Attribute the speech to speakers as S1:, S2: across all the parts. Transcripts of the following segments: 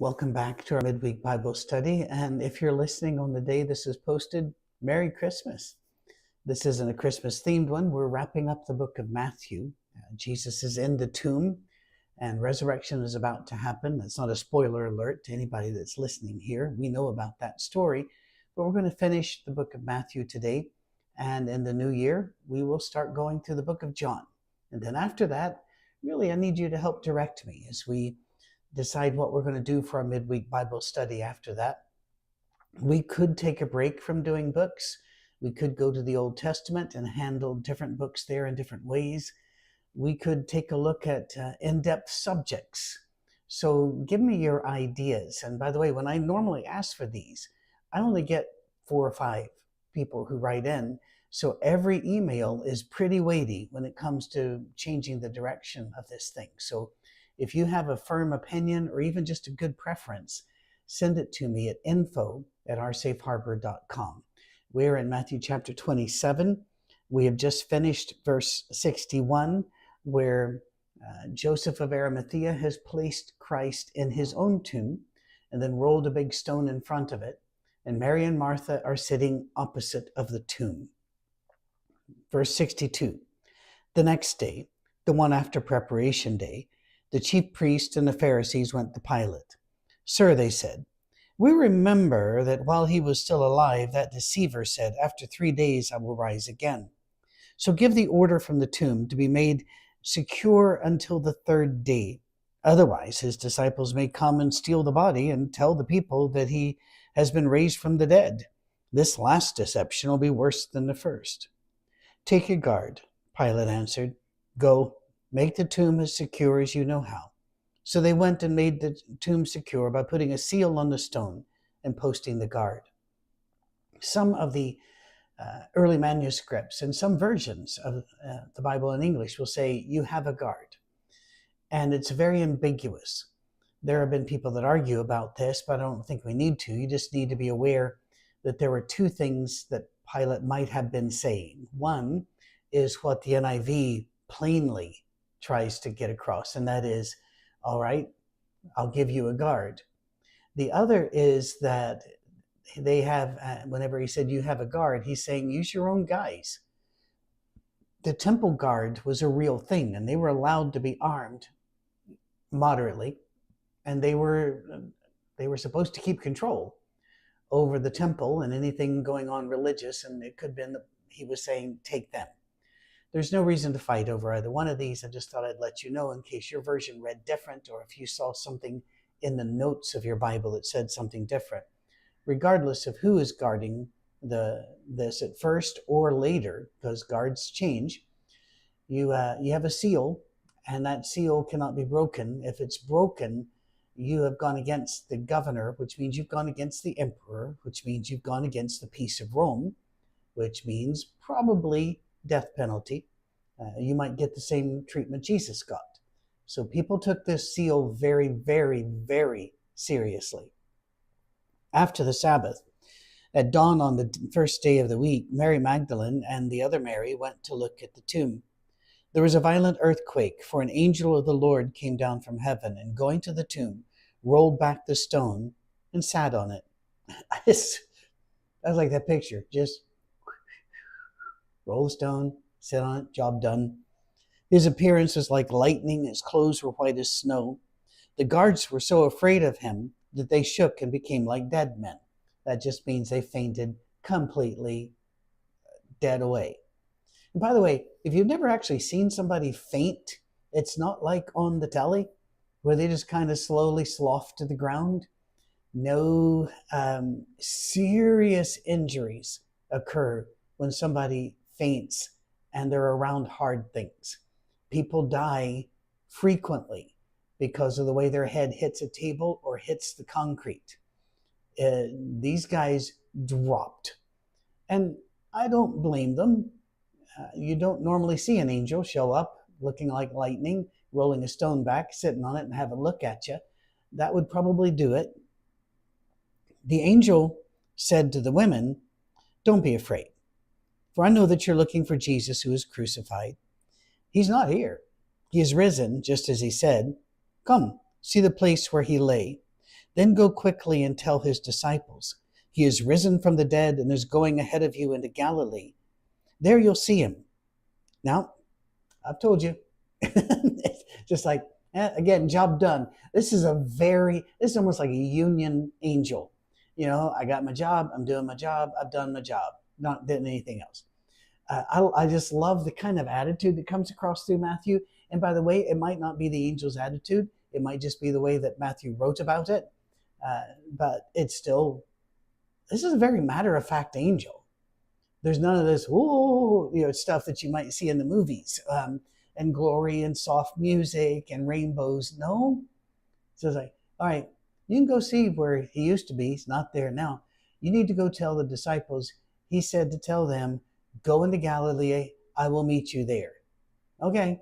S1: Welcome back to our midweek Bible study. And if you're listening on the day this is posted, Merry Christmas. This isn't a Christmas themed one. We're wrapping up the book of Matthew. Jesus is in the tomb and resurrection is about to happen. That's not a spoiler alert to anybody that's listening here. We know about that story, but we're going to finish the book of Matthew today. And in the new year, we will start going through the book of John. And then after that, really, I need you to help direct me as we decide what we're going to do for our midweek Bible study after that. We could take a break from doing books. We could go to the Old Testament and handle different books there in different ways. We could take a look at in-depth subjects. So give me your ideas. And by the way, when I normally ask for these, I only get 4 or 5 people who write in. So every email is pretty weighty when it comes to changing the direction of this thing. So if you have a firm opinion or even just a good preference, send it to me at info@oursafeharbor.com. We're in Matthew chapter 27. We have just finished verse 61, where Joseph of Arimathea has placed Christ in his own tomb and then rolled a big stone in front of it. And Mary and Martha are sitting opposite of the tomb. Verse 62, the next day, the one after preparation day, the chief priests and the Pharisees went to Pilate. "Sir," they said, "we remember that while he was still alive, that deceiver said, 'After 3 days I will rise again.' So give the order from the tomb to be made secure until the 3rd day. Otherwise, his disciples may come and steal the body and tell the people that he has been raised from the dead. This last deception will be worse than the first." "Take your guard," Pilate answered. "Go. Make the tomb as secure as you know how." So they went and made the tomb secure by putting a seal on the stone and posting the guard. Some of the early manuscripts and some versions of the Bible in English will say, "You have a guard." And it's very ambiguous. There have been people that argue about this, but I don't think we need to. You just need to be aware that there were 2 things that Pilate might have been saying. One is what the NIV plainly tries to get across, and that is, all right, I'll give you a guard. The other is that they have, whenever he said you have a guard, he's saying use your own guys. The temple guard was a real thing, and they were allowed to be armed moderately, and they were supposed to keep control over the temple and anything going on religious, and it could have been that he was saying take them. There's no reason to fight over either one of these. I just thought I'd let you know in case your version read different, or if you saw something in the notes of your Bible that said something different. Regardless of who is guarding this at first or later, because guards change, you have a seal, and that seal cannot be broken. If it's broken, you have gone against the governor, which means you've gone against the emperor, which means you've gone against the peace of Rome, which means probably death penalty. You might get the same treatment Jesus got. So people took this seal very, very, very seriously. After the Sabbath, at dawn on the first day of the week, Mary Magdalene and the other Mary went to look at the tomb. There was a violent earthquake, for an angel of the Lord came down from heaven and, going to the tomb, rolled back the stone and sat on it. I like that picture. Just roll the stone, sit on it, job done. His appearance was like lightning. His clothes were white as snow. The guards were so afraid of him that they shook and became like dead men. That just means they fainted completely, dead away. And by the way, if you've never actually seen somebody faint, it's not like on the telly where they just kind of slowly slough to the ground. No, serious injuries occur when somebody faints and they're around hard things. People die frequently because of the way their head hits a table or hits the concrete. These guys dropped. And I don't blame them. You don't normally see an angel show up looking like lightning, rolling a stone back, sitting on it and have a look at you. That would probably do it. The angel said to the women, "Don't be afraid, for I know that you're looking for Jesus who is crucified. He's not here. He is risen, just as he said. Come, see the place where he lay. Then go quickly and tell his disciples, he is risen from the dead and is going ahead of you into Galilee. There you'll see him. Now, I've told you. It's just like, again, job done. This is almost like a union angel. I got my job. I'm doing my job. I've done my job. Not done anything else. I just love the kind of attitude that comes across through Matthew. And by the way, it might not be the angel's attitude. It might just be the way that Matthew wrote about it. But it's still, this is a very matter-of-fact angel. There's none of this, stuff that you might see in the movies, and glory and soft music and rainbows. No. So it's like, all right, you can go see where he used to be. He's not there now. You need to go tell the disciples. He said to tell them, go into Galilee. I will meet you there. Okay,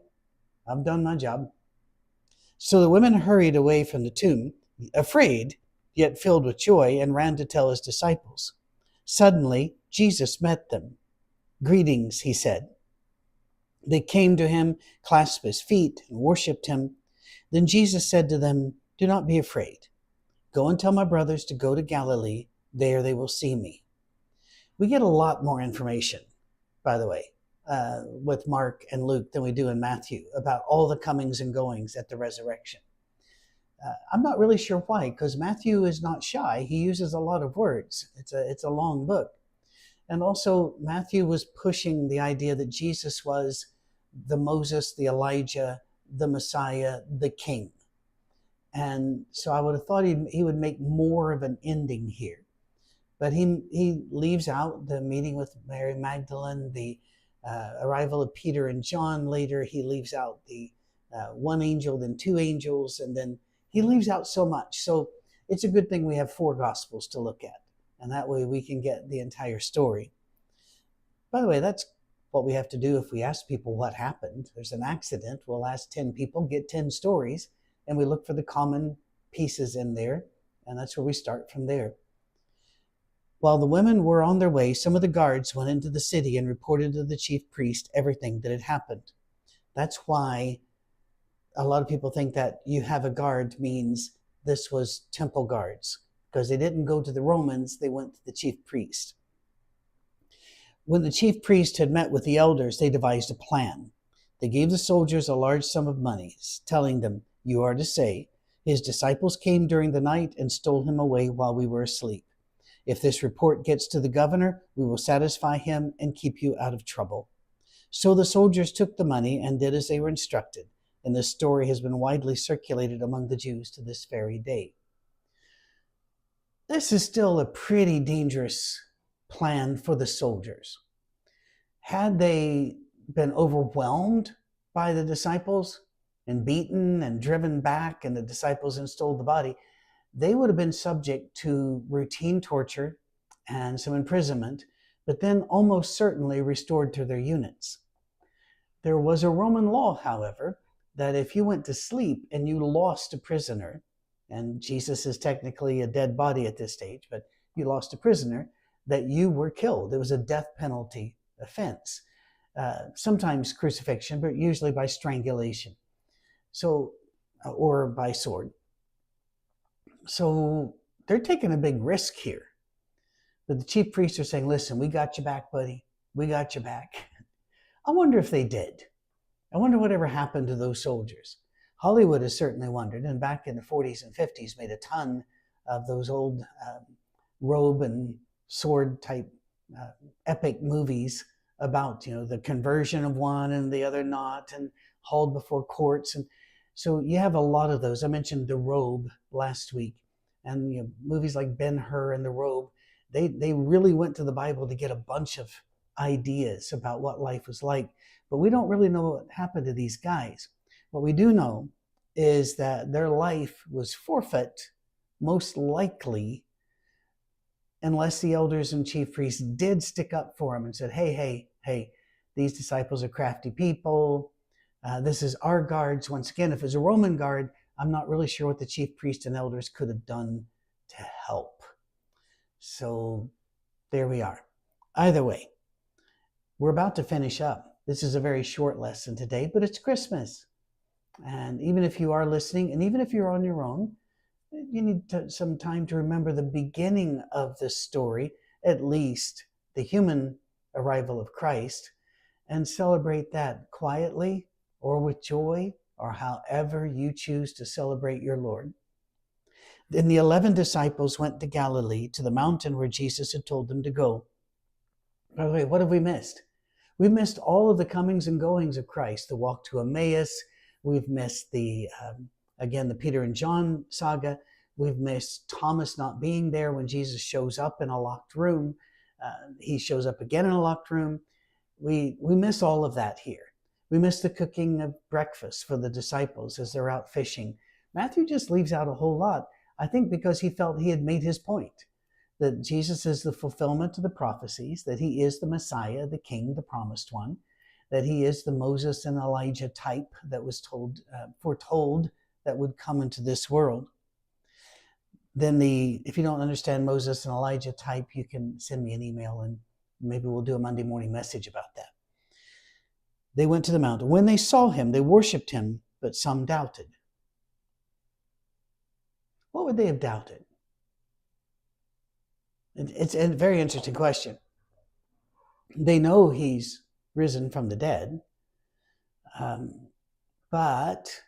S1: I've done my job. So the women hurried away from the tomb, afraid, yet filled with joy, and ran to tell his disciples. Suddenly, Jesus met them. Greetings, he said. They came to him, clasped his feet, and worshipped him. Then Jesus said to them, do not be afraid. Go and tell my brothers to go to Galilee. There they will see me. We get a lot more information, by the way, with Mark and Luke than we do in Matthew about all the comings and goings at the resurrection. I'm not really sure why, because Matthew is not shy. He uses a lot of words. It's a long book. And also, Matthew was pushing the idea that Jesus was the Moses, the Elijah, the Messiah, the King. And so I would have thought he would make more of an ending here. But he leaves out the meeting with Mary Magdalene, the arrival of Peter and John later. He leaves out the one angel, then two angels, and then he leaves out so much. So it's a good thing we have 4 Gospels to look at. And that way we can get the entire story. By the way, that's what we have to do if we ask people what happened. There's an accident. We'll ask 10 people, get 10 stories, and we look for the common pieces in there. And that's where we start from there. While the women were on their way, some of the guards went into the city and reported to the chief priest everything that had happened. That's why a lot of people think that you have a guard means this was temple guards, because they didn't go to the Romans, they went to the chief priest. When the chief priest had met with the elders, they devised a plan. They gave the soldiers a large sum of money, telling them, you are to say, his disciples came during the night and stole him away while we were asleep. If this report gets to the governor, we will satisfy him and keep you out of trouble. So the soldiers took the money and did as they were instructed, and this story has been widely circulated among the Jews to this very day. This is still a pretty dangerous plan for the soldiers. Had they been overwhelmed by the disciples and beaten and driven back, and the disciples and stole the body, they would have been subject to routine torture and some imprisonment, but then almost certainly restored to their units. There was a Roman law, however, that if you went to sleep and you lost a prisoner, and Jesus is technically a dead body at this stage, but you lost a prisoner, that you were killed. It was a death penalty offense. Sometimes crucifixion, but usually by strangulation, or by sword. So they're taking a big risk here. But the chief priests are saying, listen, we got you back, buddy. We got you back. I wonder if they did. I wonder whatever happened to those soldiers. Hollywood has certainly wondered, and back in the 40s and 50s made a ton of those old robe and sword type epic movies about, the conversion of one and the other not, and hauled before courts. And so you have a lot of those. I mentioned The Robe last week, and movies like Ben-Hur and The Robe, they really went to the Bible to get a bunch of ideas about what life was like. But we don't really know what happened to these guys. What we do know is that their life was forfeit, most likely, unless the elders and chief priests did stick up for them and said, hey, these disciples are crafty people. This is our guards. Once again, if it was a Roman guard, I'm not really sure what the chief priest and elders could have done to help. So there we are. Either way, we're about to finish up. This is a very short lesson today, but it's Christmas. And even if you are listening, and even if you're on your own, you need some time to remember the beginning of this story, at least the human arrival of Christ, and celebrate that quietly or with joy or however you choose to celebrate your Lord. Then the 11 disciples went to Galilee, to the mountain where Jesus had told them to go. By the way, what have we missed? We've missed all of the comings and goings of Christ, the walk to Emmaus. We've missed the Peter and John saga. We've missed Thomas not being there when Jesus shows up in a locked room. He shows up again in a locked room. We miss all of that here. We miss the cooking of breakfast for the disciples as they're out fishing. Matthew just leaves out a whole lot, I think because he felt he had made his point, that Jesus is the fulfillment of the prophecies, that he is the Messiah, the King, the promised one, that he is the Moses and Elijah type that was foretold that would come into this world. Then if you don't understand Moses and Elijah type, you can send me an email and maybe we'll do a Monday morning message about that. They went to the mountain. When they saw him, they worshiped him, but some doubted. What would they have doubted? It's a very interesting question. They know he's risen from the dead, but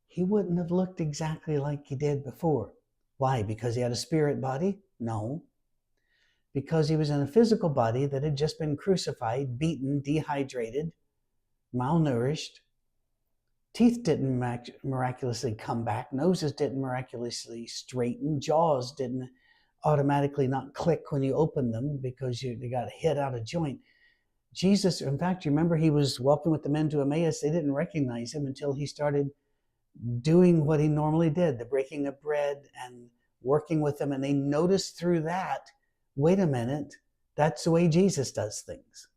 S1: he wouldn't have looked exactly like he did before. Why? Because he had a spirit body? No. Because he was in a physical body that had just been crucified, beaten, dehydrated, malnourished. Teeth didn't miraculously come back. Noses didn't miraculously straighten. Jaws didn't automatically not click when you open them because they got hit out of joint. Jesus, in fact, you remember he was walking with the men to Emmaus. They didn't recognize him until he started doing what he normally did, the breaking of bread and working with them. And they noticed through that, wait a minute, that's the way Jesus does things.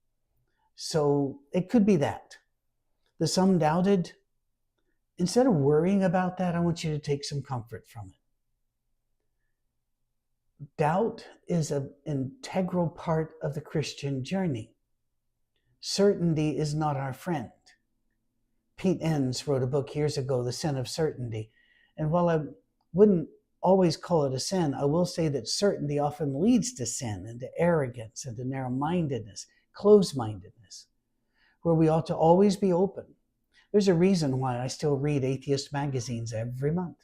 S1: So it could be that. The some doubted. Instead of worrying about that, I want you to take some comfort from it. Doubt is an integral part of the Christian journey. Certainty is not our friend. Pete Enns wrote a book years ago, The Sin of Certainty. And while I wouldn't always call it a sin, I will say that certainty often leads to sin and to arrogance and to narrow-mindedness, closed-mindedness, where we ought to always be open. There's a reason why I still read atheist magazines every month.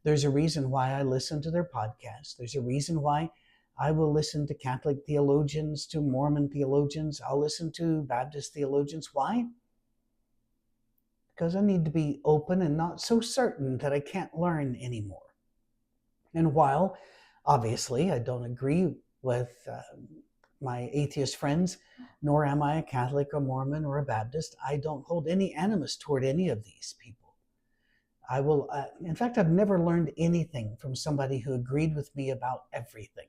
S1: There's a reason why I listen to their podcasts. There's a reason why I will listen to Catholic theologians, to Mormon theologians. I'll listen to Baptist theologians. Why? Because I need to be open and not so certain that I can't learn anymore. And while, obviously, I don't agree with my atheist friends, nor am I a Catholic or Mormon or a Baptist, I don't hold any animus toward any of these people. I will, in fact, I've never learned anything from somebody who agreed with me about everything.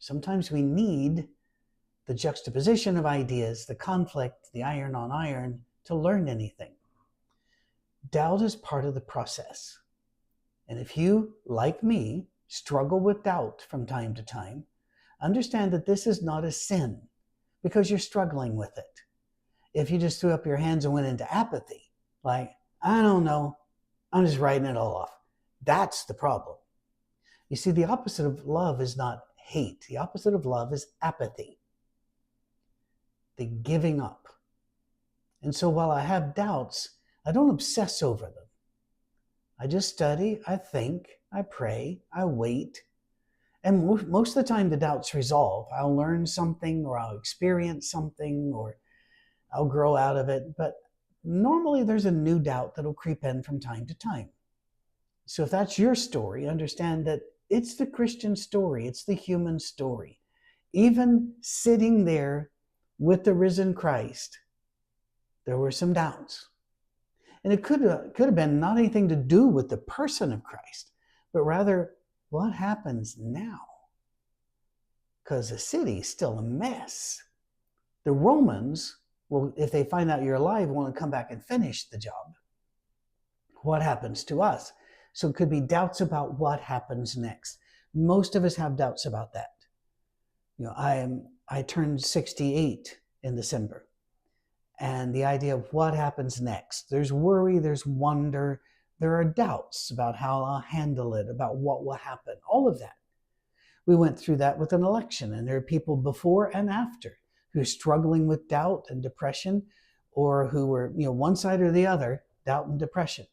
S1: Sometimes we need the juxtaposition of ideas, the conflict, the iron on iron, to learn anything. Doubt is part of the process. And if you, like me, struggle with doubt from time to time, understand that this is not a sin because you're struggling with it. If you just threw up your hands and went into apathy, like, I don't know, I'm just writing it all off, that's the problem. You see, the opposite of love is not hate. The opposite of love is apathy, the giving up. And so while I have doubts, I don't obsess over them. I just study, I think, I pray, I wait. And most of the time the doubts resolve. I'll learn something or I'll experience something or I'll grow out of it. But normally there's a new doubt that'll creep in from time to time. So if that's your story, understand that it's the Christian story. It's the human story. Even sitting there with the risen Christ, there were some doubts. And it could have been not anything to do with the person of Christ, but rather what happens now? Because the city's still a mess. The Romans, will, if they find out you're alive, want to come back and finish the job. What happens to us? So it could be doubts about what happens next. Most of us have doubts about that. You know, I turned 68 in December. And the idea of what happens next. There's worry, there's wonder, There are doubts about how I'll handle it, about what will happen, all of that. We went through that with an election, and there are people before and after who are struggling with doubt and depression, or who were, one side or the other, doubt and depression.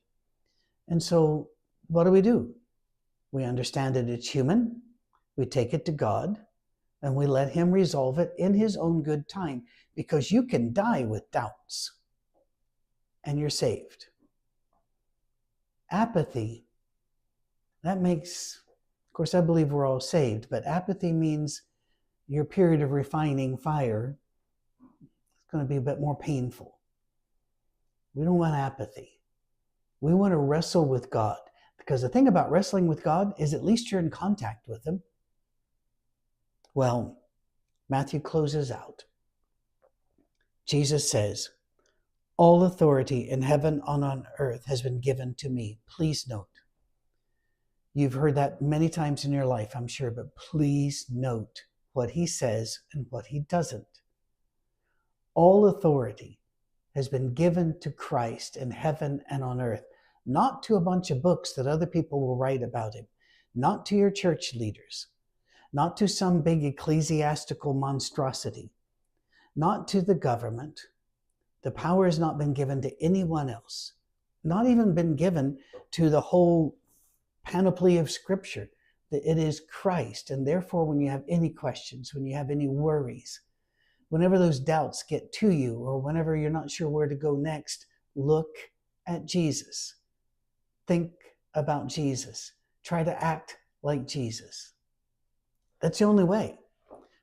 S1: And so what do? We understand that it's human. We take it to God, and we let him resolve it in his own good time, because you can die with doubts and you're saved. Apathy, that makes, of course, I believe we're all saved, but apathy means your period of refining fire is going to be a bit more painful. We don't want apathy. We want to wrestle with God, because the thing about wrestling with God is at least you're in contact with him. Well, Matthew closes out. Jesus says, all authority in heaven and on earth has been given to me. Please note. You've heard that many times in your life, I'm sure, but please note what he says and what he doesn't. All authority has been given to Christ in heaven and on earth, not to a bunch of books that other people will write about him, not to your church leaders, not to some big ecclesiastical monstrosity, not to the government. The power has not been given to anyone else, not even been given to the whole panoply of Scripture. That it is Christ. And therefore, when you have any questions, when you have any worries, whenever those doubts get to you, or whenever you're not sure where to go next, look at Jesus. Think about Jesus. Try to act like Jesus. That's the only way,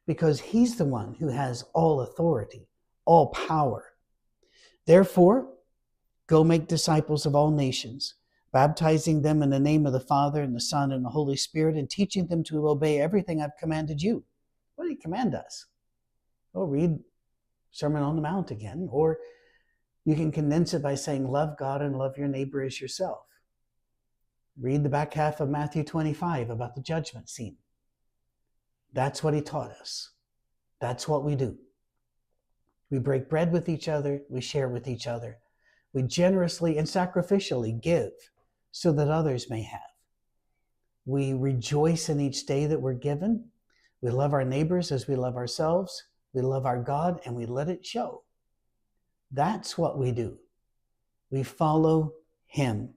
S1: because he's the one who has all authority, all power. Therefore, go make disciples of all nations, baptizing them in the name of the Father and the Son and the Holy Spirit, and teaching them to obey everything I've commanded you. What did he command us? Well, read Sermon on the Mount again, or you can condense it by saying, love God and love your neighbor as yourself. Read the back half of Matthew 25 about the judgment scene. That's what he taught us. That's what we do. We break bread with each other. We share with each other. We generously and sacrificially give so that others may have. We rejoice in each day that we're given. We love our neighbors as we love ourselves. We love our God, and we let it show. That's what we do. We follow him.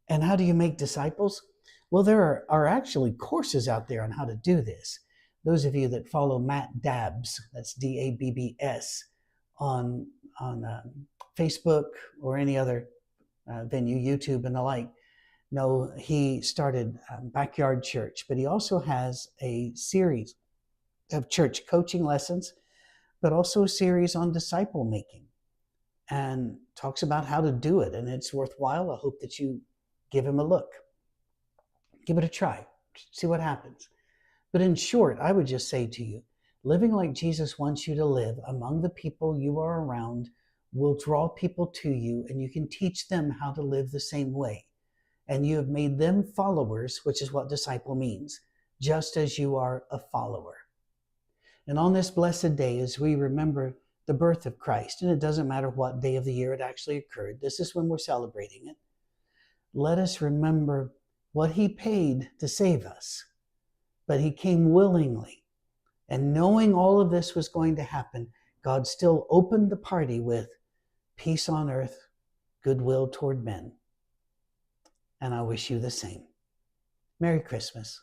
S1: And how do you make disciples? Well, there are actually courses out there on how to do this. Those of you that follow Matt Dabbs, that's Dabbs, on Facebook or any other venue, YouTube and the like, know he started Backyard Church, but he also has a series of church coaching lessons, but also a series on disciple making, and talks about how to do it. And it's worthwhile. I hope that you give him a look. Give it a try. See what happens. But in short, I would just say to you, living like Jesus wants you to live among the people you are around will draw people to you, and you can teach them how to live the same way. And you have made them followers, which is what disciple means, just as you are a follower. And on this blessed day, as we remember the birth of Christ, and it doesn't matter what day of the year it actually occurred, this is when we're celebrating it, let us remember what he paid to save us. But he came willingly. And knowing all of this was going to happen, God still opened the party with peace on earth, goodwill toward men. And I wish you the same. Merry Christmas.